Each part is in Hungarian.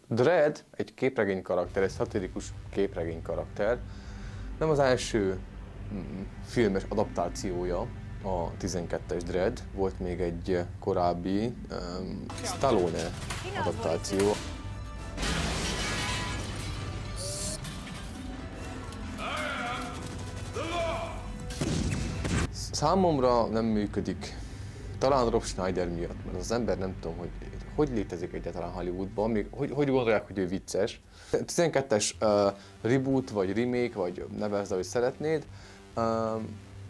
Dredd egy képregény karakter, egy szatirikus képregény karakter. Nem az első filmes adaptációja a 12-es Dredd, volt még egy korábbi Stallone adaptáció. Számomra nem működik, talán Rob Schneider miatt, mert az ember nem tudom, hogy létezik egyáltalán Hollywoodban, még hogy gondolják, hogy ő vicces. 12-es reboot, vagy remake, vagy nevezd, ahogy szeretnéd,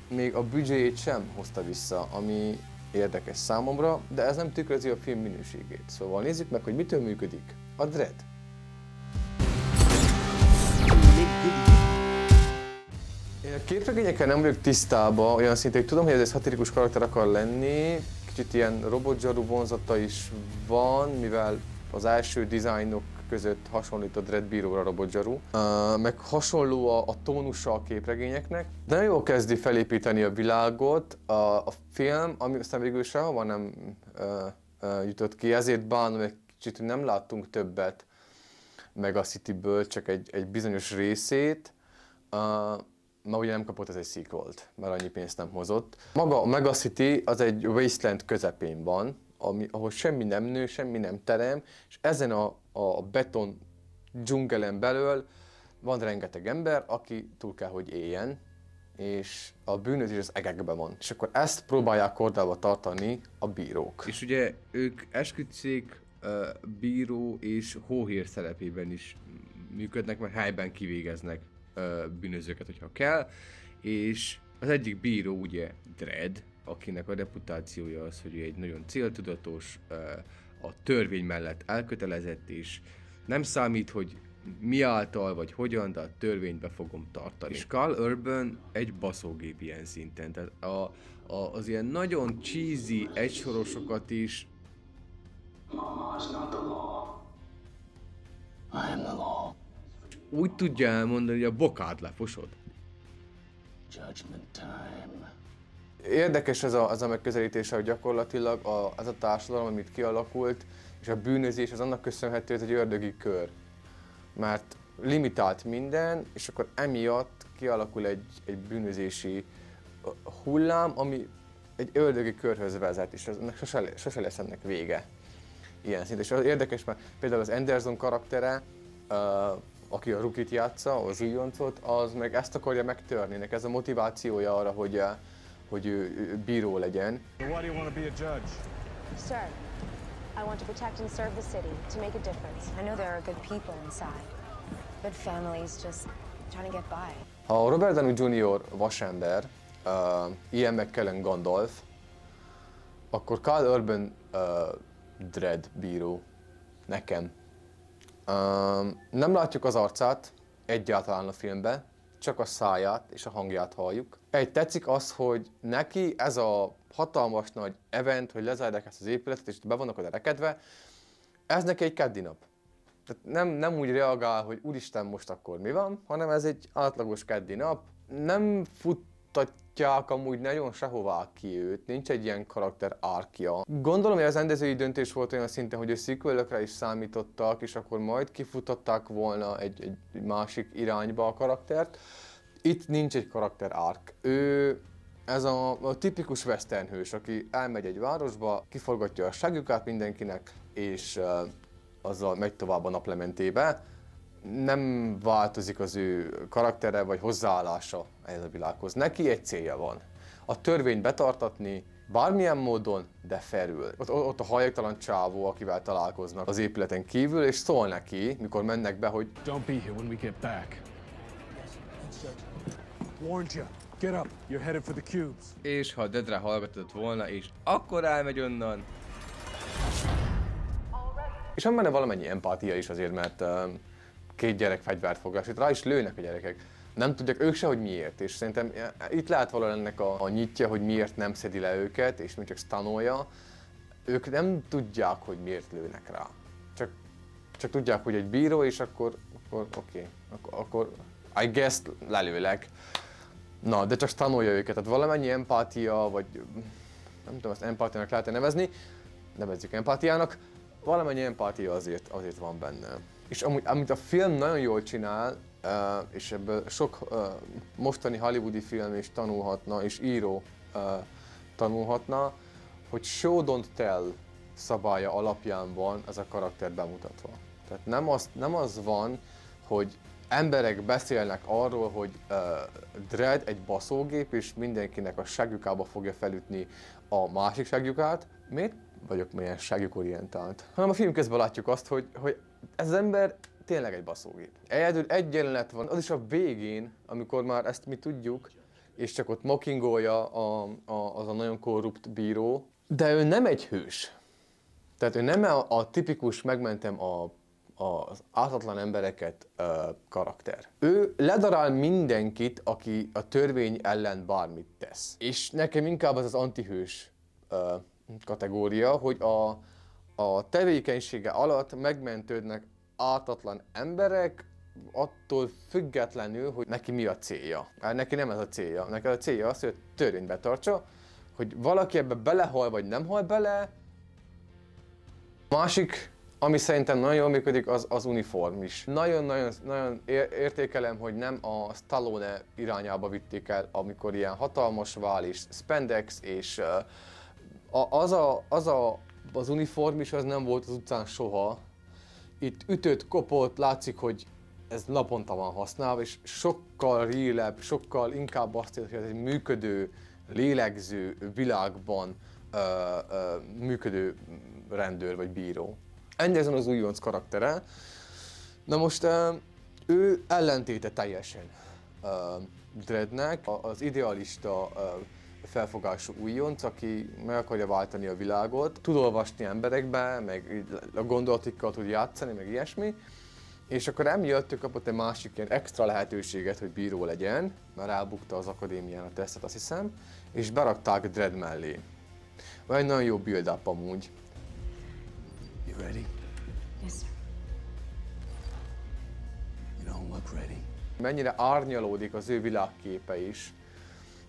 még a büdzséjét sem hozta vissza, ami érdekes számomra, de ez nem tükrözi a film minőségét. Szóval nézzük meg, hogy mitől működik a Dredd. Én a képregényekkel nem vagyok tisztában, olyan szinten, hogy tudom, hogy ez egy szatirikus karakter akar lenni, kicsit ilyen robotzsaru vonzata is van, mivel az első dizájnok között hasonlít a Dredd bíróra robotzsaru, meg hasonló a tónusa a képregényeknek, de nagyon jól kezdi felépíteni a világot. A film, ami aztán végül sehova nem jutott ki, ezért bánom egy kicsit, hogy nem láttunk többet Mega Cityből, csak egy bizonyos részét. Ma ugye nem kapott ez egy sequelt, mert annyi pénzt nem hozott. Maga a Mega City az egy wasteland közepén van, ahol semmi nem nő, semmi nem terem, és ezen a beton dzsungelen belül van rengeteg ember, aki túl kell, hogy éljen, és a bűnözés az egekben van. És akkor ezt próbálják kordába tartani a bírók. És ugye ők esküdtszék bíró és hóhér szerepében is működnek, mert helyben kivégeznek bűnözőket, hogyha kell, és az egyik bíró ugye Dredd, akinek a reputációja az, hogy ő egy nagyon céltudatos, a törvény mellett elkötelezett, és nem számít, hogy mi által vagy hogyan, de a törvényt be fogom tartani. És Karl Urban egy baszógép ilyen szinten, tehát az ilyen nagyon cheesy egysorosokat is úgy tudja elmondani, hogy a bokád lefosod. Érdekes ez a megközelítése, hogy gyakorlatilag ez a társadalom, amit kialakult, és a bűnözés az annak köszönhető, hogy ez egy ördögi kör. Mert limitált minden, és akkor emiatt kialakul egy bűnözési hullám, ami egy ördögi körhöz vezet, és ennek sose lesz ennek vége. Ilyen szint. És az érdekes, mert például az Anderson karaktere, aki a Rookit játsza, az újoncot, az meg ezt akarja megtörni, ez a motivációja arra, hogy ő bíró legyen. Why do you want to be a judge? Sir, I want to protect and serve the city, to make a difference. I know there are good people inside, good families just trying to get by. Ha Robert Downey Jr. vasember, Ian McKellen Gandalf, akkor Karl Urban Dredd bíró nekem. Nem látjuk az arcát egyáltalán a filmben, csak a száját és a hangját halljuk. Tetszik az, hogy neki ez a hatalmas nagy event, hogy lezárják ezt az épületet és be vannak oda rekedve, ez neki egy keddi nap. Tehát nem úgy reagál, hogy úristen, most akkor mi van, hanem ez egy átlagos keddi nap. Nem futtatják amúgy nagyon sehová ki őt, nincs egy ilyen karakter árkja. Gondolom, hogy az rendezői döntés volt olyan szinten, hogy a sequelökre is számítottak, és akkor majd kifutották volna egy másik irányba a karaktert. Itt nincs egy karakter arc. Ő ez a tipikus western hős, aki elmegy egy városba, kiforgatja a ságjukát mindenkinek, és azzal megy tovább a naplementébe. Nem változik az ő karaktere vagy hozzáállása ehhez a világhoz. Neki egy célja van. A törvényt betartatni bármilyen módon, de felül. Ott a hajléktalan csávó, akivel találkoznak az épületen kívül, és szól neki, mikor mennek be, hogy Don't be here when we get back. Warned you. Get up. You're headed for the cubes. És ha Dreddre hallgatott volna, és akkor elmegy onnan. és van benne valamennyi empátia is azért, mert két gyerek fegyvert fogás, itt rá is lőnek a gyerekek. Nem tudják ők se, hogy miért, és szerintem itt lehet valahol ennek a nyitja, hogy miért nem szedi le őket, és még csak stanolja. Ők nem tudják, hogy miért lőnek rá. Csak tudják, hogy egy bíró, és akkor oké, akkor I guess lelőlek. Na, de csak tanulja őket, tehát valamennyi empátia, vagy nem tudom, ezt empátiának lehet nevezni, nevezzük empátiának, valamennyi empátia azért van benne. És amúgy, amit a film nagyon jól csinál, és ebből sok mostani hollywoodi film is tanulhatna, és író tanulhatna, hogy show don't tell szabálya alapján van ez a karakter bemutatva. Tehát nem az van, hogy emberek beszélnek arról, hogy Dredd egy baszógép, és mindenkinek a segjukába fogja felütni a másik segjukát. Miért vagyok milyen segjukorientált? Hanem a film közben látjuk azt, hogy ez az ember tényleg egy baszógép. Egyedül egy jelenet van, az is a végén, amikor már ezt mi tudjuk, és csak ott mockingolja az a nagyon korrupt bíró, de ő nem egy hős. Tehát ő nem a tipikus megmentem az ártatlan embereket karakter. Ő ledarál mindenkit, aki a törvény ellen bármit tesz. És nekem inkább az antihős kategória, hogy a tevékenysége alatt megmentődnek ártatlan emberek, attól függetlenül, hogy neki mi a célja. Neki nem ez a célja. Neki a célja az, hogy a törvényt betartsa, hogy valaki ebbe belehal vagy nem hal bele. Másik, ami szerintem nagyon jól működik, az uniform is. Nagyon értékelem, hogy nem a Stallone irányába vitték el, amikor ilyen hatalmas vál és spandex, és az uniform is az nem volt az utcán soha. Itt ütött, kopott, látszik, hogy ez naponta van használva, és sokkal real-ebb, sokkal inkább azt jelenti, hogy ez egy működő, lélegző világban működő rendőr vagy bíró. Anderson az újonc karaktere. Na most ő ellentéte teljesen Dreddnek, az idealista felfogású újonc, aki meg akarja váltani a világot, tud olvasni emberekbe, meg a gondolatikkal tud játszani, meg ilyesmi. És akkor emiatt ő kapott egy másik ilyen extra lehetőséget, hogy bíró legyen, mert elbukta az akadémián a tesztet, azt hiszem, és berakták Dredd mellé. Van egy nagyon jó build-up amúgy. You ready? Yes, sir. You don't look ready. Mennyire árnyalódik az ő világképe is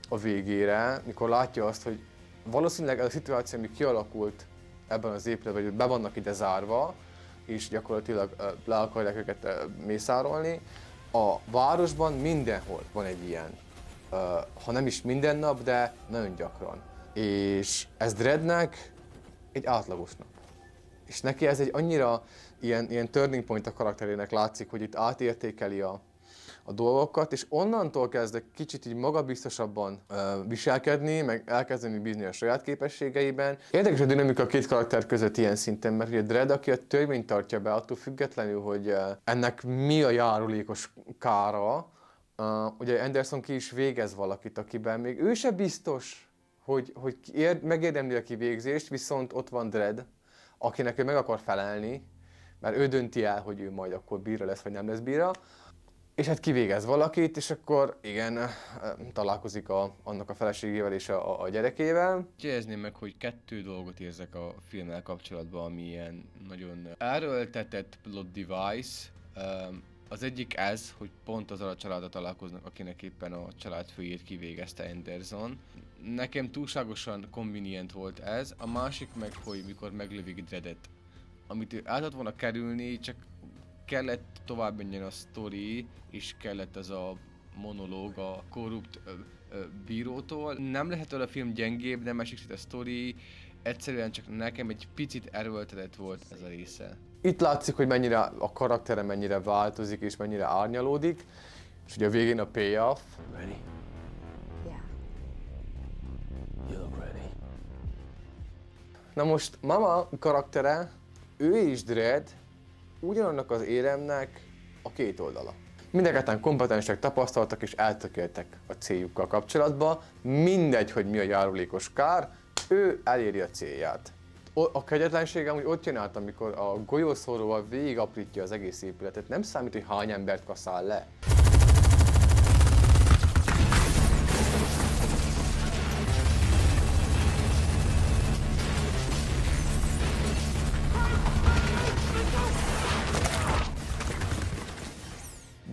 a végére, mikor látja azt, hogy valószínűleg ez a szituáció, ami kialakult ebben az épületben, hogy be vannak ide zárva, és gyakorlatilag le akarják őket mészárolni. A városban mindenhol van egy ilyen, ha nem is minden nap, de nagyon gyakran. És ez Dreddnek egy átlagos nap. És neki ez egy annyira ilyen turning point a karakterének látszik, hogy itt átértékeli a dolgokat, és onnantól kezd kicsit így magabiztosabban viselkedni, meg elkezdeni bízni a saját képességeiben. Érdekes a dinamika a két karakter között ilyen szinten, mert ugye Dredd, aki a törvényt tartja be, attól függetlenül, hogy ennek mi a járulékos kára, ugye Anderson ki is végez valakit, akiben még ő se biztos, hogy megérdemli a kivégzést, viszont ott van Dredd, akinek ő meg akar felelni, mert ő dönti el, hogy ő majd akkor bíra lesz, vagy nem lesz bíra. És hát kivégez valakit, és akkor igen, találkozik annak a feleségével és a gyerekével. Jegyezném meg, hogy 2 dolgot érzek a filmmel kapcsolatban, ami ilyen nagyon erőltetett plot device. Az egyik ez, hogy pont azzal a családdal találkoznak, akinek éppen a családfőjét kivégezte Anderson. Nekem túlságosan convenient volt ez, a másik meg, hogy mikor meglövik Dreddet, amit ő át volna kerülni, csak kellett tovább menjen a sztori, és kellett az a monológ a korrupt bírótól. Nem lehet a film gyengébb, nem esik szét a sztori, egyszerűen csak nekem egy picit erőltetett volt ez a része. Itt látszik, hogy mennyire a karaktere mennyire változik és mennyire árnyalódik, és ugye a végén a payoff. Ready? Yeah. You look ready. Na most Mama karaktere, ő és Dredd ugyanannak az éremnek a két oldala. Mindenketten kompetensek, tapasztaltak és eltökéltek a céljukkal kapcsolatban. Mindegy, hogy mi a járulékos kár, ő eléri a célját. A kegyetlensége amúgy ott jön át, amikor a golyószóróval végigaprítja az egész épületet. Nem számít, hogy hány embert kaszál le.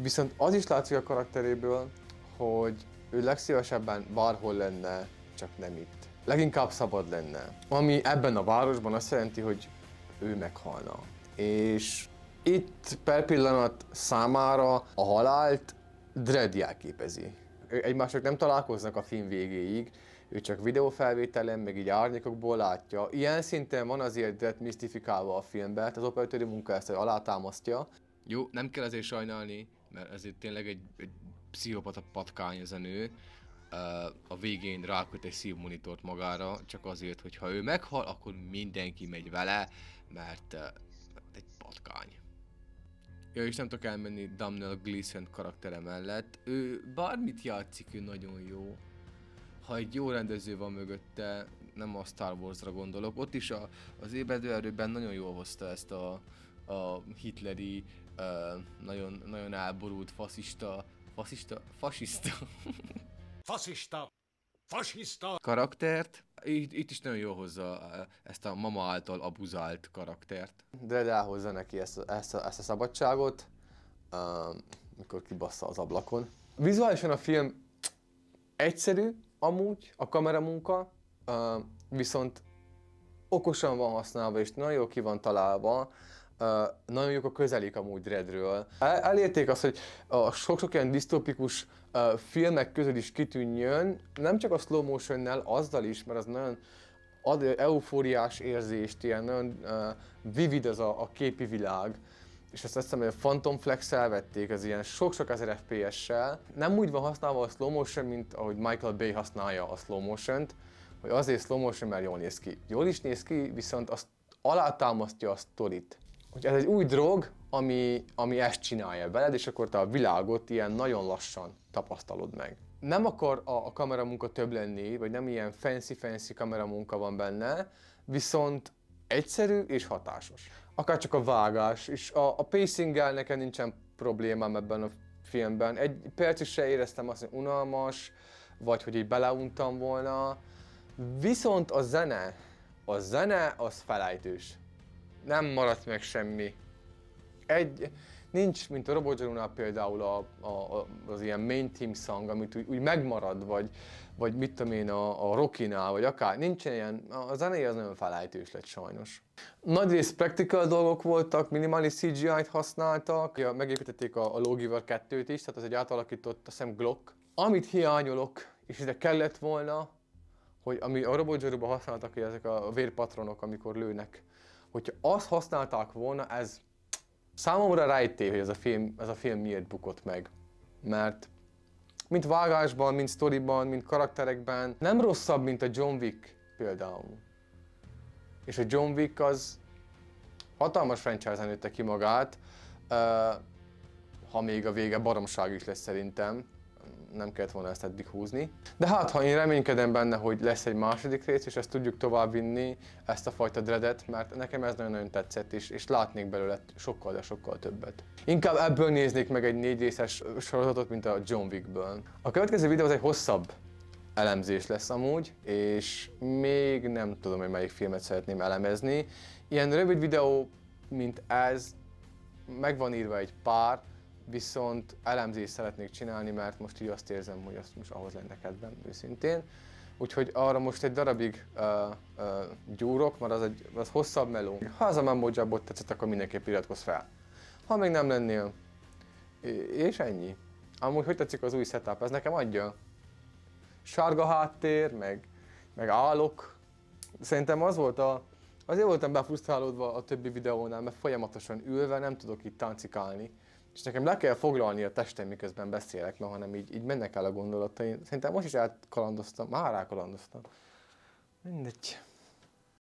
Viszont az is látszik a karakteréből, hogy ő legszívesebben bárhol lenne, csak nem itt. Leginkább szabad lenne. Ami ebben a városban azt jelenti, hogy ő meghalna. És itt per pillanat számára a halált Dredd jelképezi. Egymások nem találkoznak a film végéig, ő csak videófelvételen, meg így árnyékokból látja. Ilyen szinten van azért Dredd misztifikálva a filmben, az operatőri munka ezt alátámasztja. Jó, nem kell azért sajnálni, mert ezért tényleg egy pszichopata patkány ez a nő. A végén ráköt egy szívmonitort magára, csak azért, hogy ha ő meghal, akkor mindenki megy vele, mert egy patkány. Ja, és nem tudok elmenni Domhnall Gleeson karaktere mellett. Ő bármit játszik, ő nagyon jó. Ha egy jó rendező van mögötte, nem a Star Wars-ra gondolok, ott is az Ébredő Erőben nagyon jól hozta ezt a hitleri, nagyon elborult fasiszta karaktert. Itt is nagyon jól hozza ezt a mama által abuzált karaktert. Dredd elhozza neki ezt a szabadságot, mikor kibassza az ablakon. Vizuálisan a film egyszerű, amúgy a kameramunka, viszont okosan van használva és nagyon jól ki van találva. Nagyon jók a közelik amúgy Dreddről. Elérték azt, hogy a sok-sok ilyen disztópikus filmek közül is kitűnjön, nem csak a slow motionnel, azzal is, mert az nagyon ad eufóriás érzést, ilyen nagyon vivid az a képi világ. És azt hiszem, hogy a Phantom Flex-el vették, az ilyen sok-sok ezer FPS-sel. Nem úgy van használva a slow motion, mint ahogy Michael Bay használja a slow motion-t, hogy azért slow motion, mert jól néz ki. Jól is néz ki, viszont azt alátámasztja a sztorit. Hogy ez egy új drog, ami ezt csinálja veled, és akkor te a világot ilyen nagyon lassan tapasztalod meg. Nem akar a kameramunka több lenni, vagy nem ilyen fancy kameramunka van benne, viszont egyszerű és hatásos. Akár csak a vágás, és a pacinggel nekem nincsen problémám ebben a filmben. Egy percig se éreztem azt, hogy unalmas, vagy hogy így beleuntam volna. Viszont a zene az felejtős. Nem maradt meg semmi. Nincs, mint a Robot Zsarunál például az ilyen main theme song, amit úgy megmarad, vagy mit tudom én, a Rocky-nál, vagy akár. Nincsen ilyen, a zenéje az nagyon felejtős lett sajnos. Nagyrészt practical dolgok voltak, minimális CGI-t használtak, megépítették a Lawgiver 2-t is, tehát az egy átalakított, azt hiszem Glock. Amit hiányolok, és ide kellett volna, hogy ami a Robot Zsaruban használtak, hogy ezek a vérpatronok, amikor lőnek, hogyha azt használták volna, ez számomra rejtély, hogy ez a film miért bukott meg. Mert mint vágásban, mint sztoriban, mint karakterekben nem rosszabb, mint a John Wick például. És a John Wick az hatalmas franchise-en nőtte ki magát, ha még a vége baromság is lesz szerintem. Nem kellett volna ezt eddig húzni. De hát, ha én reménykedem benne, hogy lesz egy második rész, és ezt tudjuk továbbvinni, ezt a fajta Dreddet, mert nekem ez nagyon-nagyon tetszett, és látnék belőle sokkal, de sokkal többet. Inkább ebből néznék meg egy 4 részes sorozatot, mint a John Wickből. A következő videó az egy hosszabb elemzés lesz amúgy, és még nem tudom, hogy melyik filmet szeretném elemezni. Ilyen rövid videó, mint ez, meg van írva egy pár, viszont elemzést szeretnék csinálni, mert most így azt érzem, hogy azt most ahhoz lenne kedvem őszintén. Úgyhogy arra most egy darabig gyúrok, mert az hosszabb meló. Ha az a Mambo Jabot tetszett, akkor mindenképp iratkozz fel. Ha még nem lennél, és ennyi. Amúgy hogy tetszik az új setup? Ez nekem adja. Sárga háttér, meg állok. Szerintem azért voltam befrusztrálódva a többi videónál, mert folyamatosan ülve nem tudok itt táncikálni. És nekem le kell foglalni a testem, miközben beszélek, mert hanem így mennek el a gondolataim. Szerintem most is elkalandoztam, már rákalandoztam. Mindegy.